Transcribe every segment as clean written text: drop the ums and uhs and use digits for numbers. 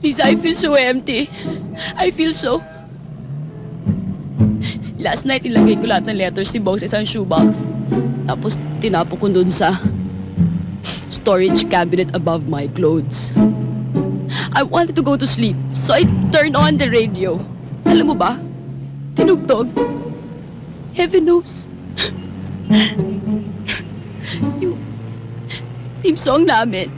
Lisa, I feel so empty. I feel so... Last night, ilagay ko lahat ng letters ni Bong sa isang shoebox. Tapos, tinapo ko dun sa storage cabinet above my clothes. I wanted to go to sleep, so I turned on the radio. Alam mo ba? Tinugtog. Heaven knows. Yung theme song namin.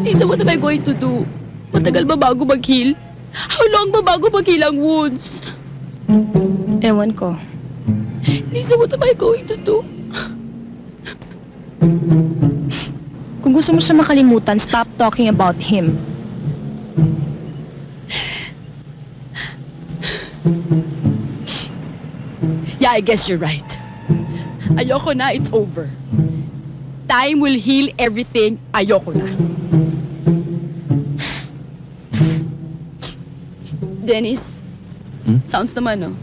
Lisa, what am I going to do? Matagal ba bago mag-heal? How long ba bago mag-heal ang wounds? Ewan ko. Lisa, what am I going to do? Kung gusto mo siya makalimutan, stop talking about him. Yeah, I guess you're right. Ayoko na, it's over. Time will heal everything. Ayoko na. Dennis, sounds naman, no?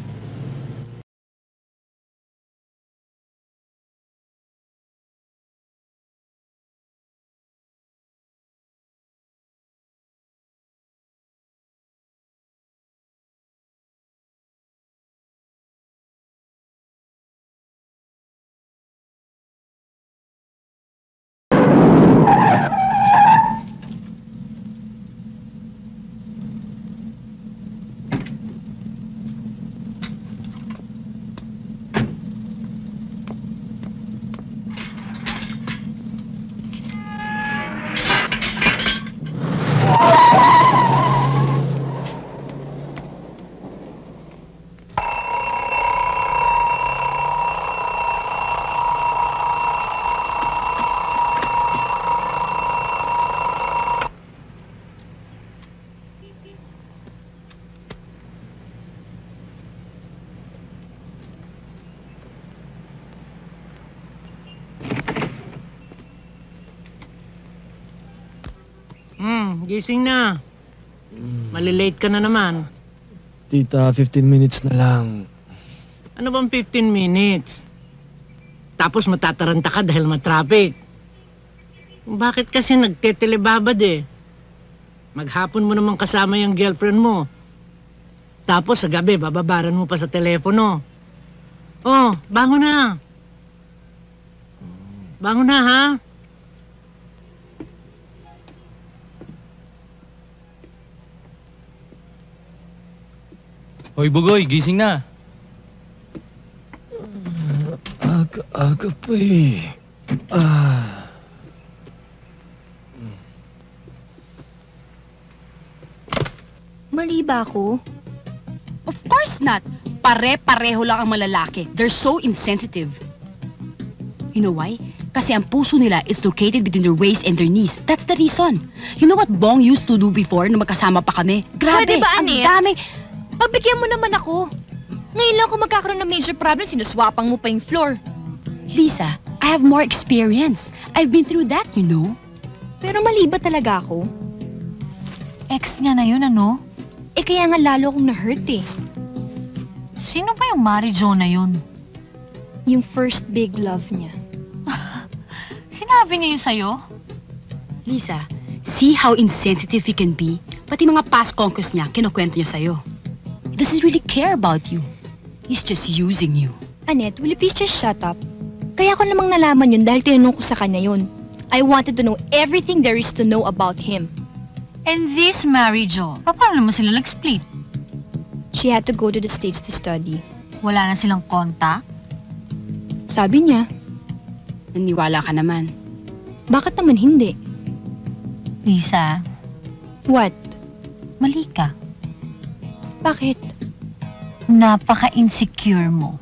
Gising na. Malilate ka na naman. Tita, 15 minutes na lang. Ano bang 15 minutes? Tapos matataranta ka dahil matraffic. Bakit kasi nagtetelebabad eh? Maghapon mo naman kasama yung girlfriend mo. Tapos sa gabi, bababaran mo pa sa telepono. Oh, bangon na. Bangon na, ha? Hoy, Bugoy, gising na. Aga pa eh. Mali ba ako? Of course not. Pare-pareho lang ang malalaki. They're so insensitive. You know why? Kasi ang puso nila is located between their waist and their knees. That's the reason. You know what Bong used to do before na magkasama pa kami? Grabe, Pwede ba, ang Annette? dami. Pagbigyan mo naman ako. Ngayon lang ako magkakaroon ng major problem, sinuswapang mo pa yung floor. Lisa, I have more experience. I've been through that, you know. Pero mali ba talaga ako? Ex niya na yun, ano? Eh kaya nga lalo akong na-hurt eh. Sino ba yung Mary Jo na yun? Yung first big love niya. Sinabi niya yun sa'yo? Lisa, see how insensitive he can be? Pati mga past conquests niya, kinukwento niya sa'yo. He doesn't really care about you. He's just using you. Annette, will you please just shut up? Kaya ko namang nalaman yun dahil tinanong ko sa kanya yun. I wanted to know everything there is to know about him. And this Mary Jo, paano naman sila nag-split? She had to go to the States to study. Wala na silang contact? Sabi niya, Naniwala ka naman. bakit naman hindi? Lisa, What? mali ka. Bakit? Napaka-insecure mo.